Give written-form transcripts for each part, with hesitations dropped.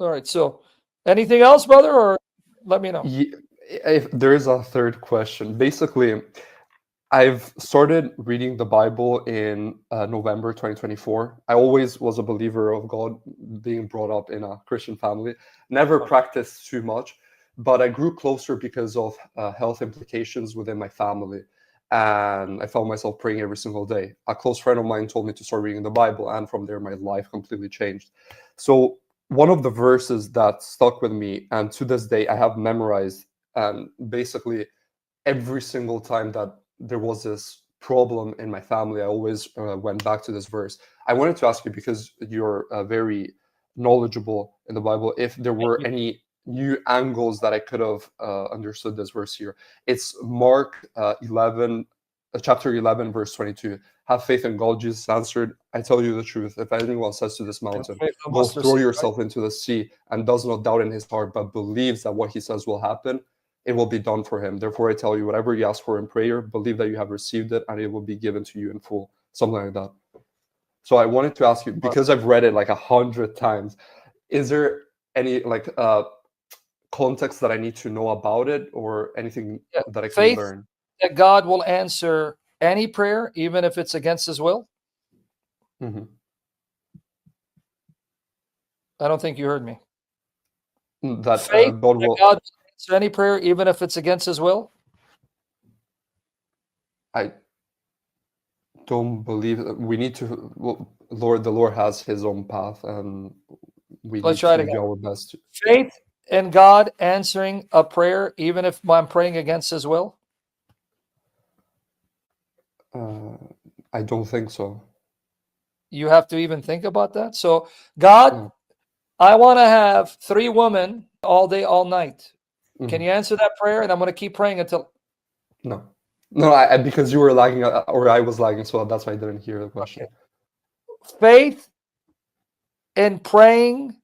All right. So, anything else, brother, or let me know. If there is a third question, basically, I've started reading the Bible in November 2024. I always was a believer of God, being brought up in a Christian family. Never Okay. practiced too much, but I grew closer because of health implications within my family. And I found myself praying every single day. A close friend of mine told me to start reading the Bible, and from there, my life completely changed. So, one of the verses that stuck with me, and to this day, I have memorized, and basically, every single time that there was this problem in my family, I always went back to this verse. I wanted to ask you, because you're very knowledgeable in the Bible, if there Thank were you. any new angles that I could have understood this verse here. It's Mark 11, chapter 11, verse 22. Have faith in God. Jesus answered, I tell you the truth. If anyone says to this Have mountain, faith of go mustard throw seed, right? yourself into the sea, and does not doubt in his heart, but believes that what he says will happen, it will be done for him. Therefore, I tell you, whatever you ask for in prayer, believe that you have received it, and it will be given to you in full. Something like that. So I wanted to ask you, But, because I've read it like 100 times, is there any like context that I need to know about it, or anything yeah, that I can faith learn? that God will answer any prayer, even if it's against His will. Hmm. I don't think you heard me. That Faith God that will. God will answer any prayer, even if it's against His will. I don't believe that we need to. Well, Lord, the Lord has His own path, and we Let's need try it to again. do our best. Faith in God answering a prayer, even if I'm praying against His will. Uh, I don't think so. You have to even think about that. So, God, No. I want to have 3 women all day, all night. Can Mhm. you answer that prayer? And I'm going to keep praying until. No. No, because you were lagging, or I was lagging, so that's why I didn't hear the Okay. question. Faith in praying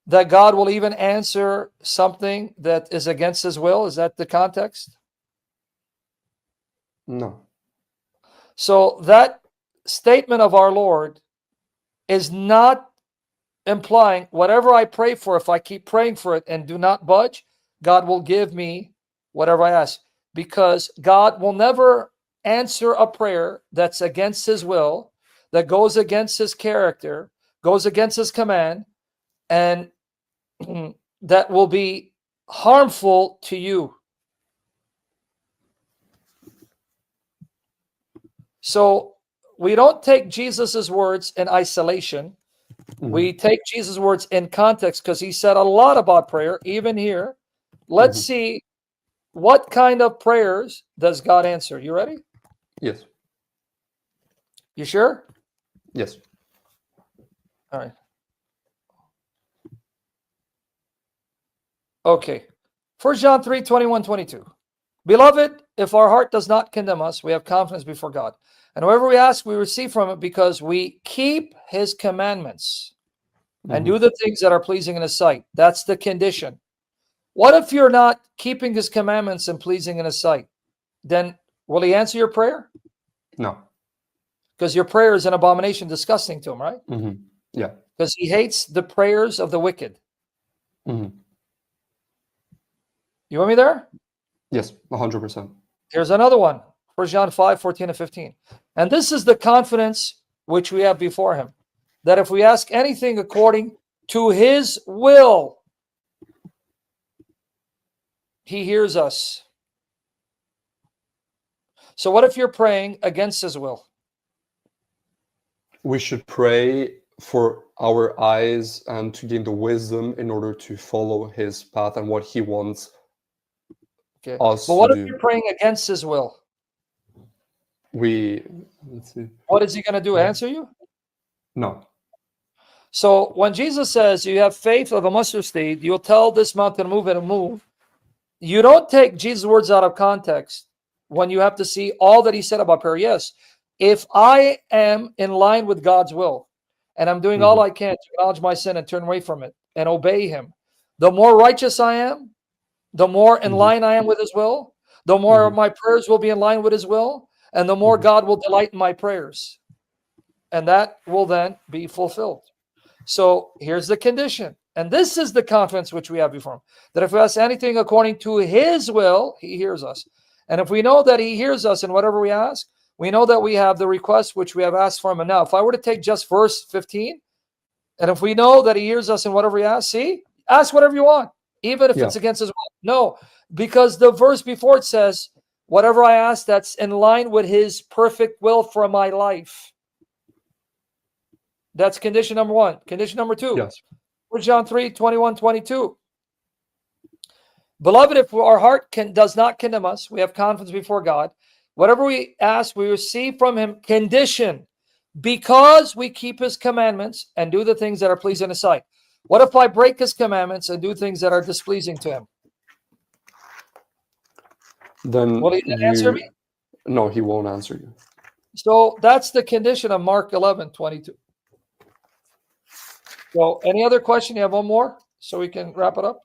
that God will even answer something that is against His will. Is that the context? No. So that statement of our Lord is not implying whatever I pray for, if I keep praying for it and do not budge, God will give me whatever I ask. Because God will never answer a prayer that's against His will, that goes against His character, goes against His command, and that will be harmful to you. So we don't take Jesus's words in isolation. Hmm. We take Jesus' words in context, because He said a lot about prayer, even here. Let's Hmm. see, what kind of prayers does God answer? You ready? Yes. You sure? Yes. All right. Okay. 1 John 3, 21, 22. Beloved, if our heart does not condemn us, we have confidence before God. And whatever we ask, we receive from it, because we keep His commandments and Hmm. do the things that are pleasing in His sight. That's the condition. What if you're not keeping His commandments and pleasing in His sight? Then will He answer your prayer? No. Because your prayer is an abomination, disgusting to Him, right? Hmm. Yeah. Because He hates the prayers of the wicked. Hmm. You want me there? Yes. 100%. Here's another one. 1 John 5, 14 and 15. And this is the confidence which we have before Him, that if we ask anything according to His will, He hears us. So what if you're praying against His will? We should pray for our eyes and to gain the wisdom in order to follow His path and what He wants Okay. But us to what if do. you're praying against His will? We, let's see. What is He going to do? Answer you? No. So when Jesus says you have faith of a mustard seed, you'll tell this mountain to move and move. You don't take Jesus' words out of context when you have to see all that He said about prayer. Yes, if I am in line with God's will and I'm doing all Hmm. I can to acknowledge my sin and turn away from it and obey Him, the more righteous I am, the more in Hmm. line I am with His will, the more Hmm. of my prayers will be in line with His will, and the more Hmm. God will delight in my prayers. And that will then be fulfilled. So here's the condition. And this is the confidence which we have before him, that if we ask anything according to his will, he hears us. And if we know that he hears us in whatever we ask, we know that we have the request which we have asked for him. And now, if I were to take just verse 15, and if we know that he hears us in whatever we ask, see, ask whatever you want, even if it's against his will. No, because the verse before it says, whatever I ask, that's in line with his perfect will for my life. That's condition number one. Condition number two. Yes. 1 John 3, 21, 22. Beloved, if our heart does not condemn us, we have confidence before God. Whatever we ask, we receive from him. Condition, because we keep his commandments and do the things that are pleasing in his sight. What if I break his commandments and do things that are displeasing to him? Then Will he answer me? No, he won't answer you. So that's the condition of Mark 11, 22. So any other question? You have one more so we can wrap it up?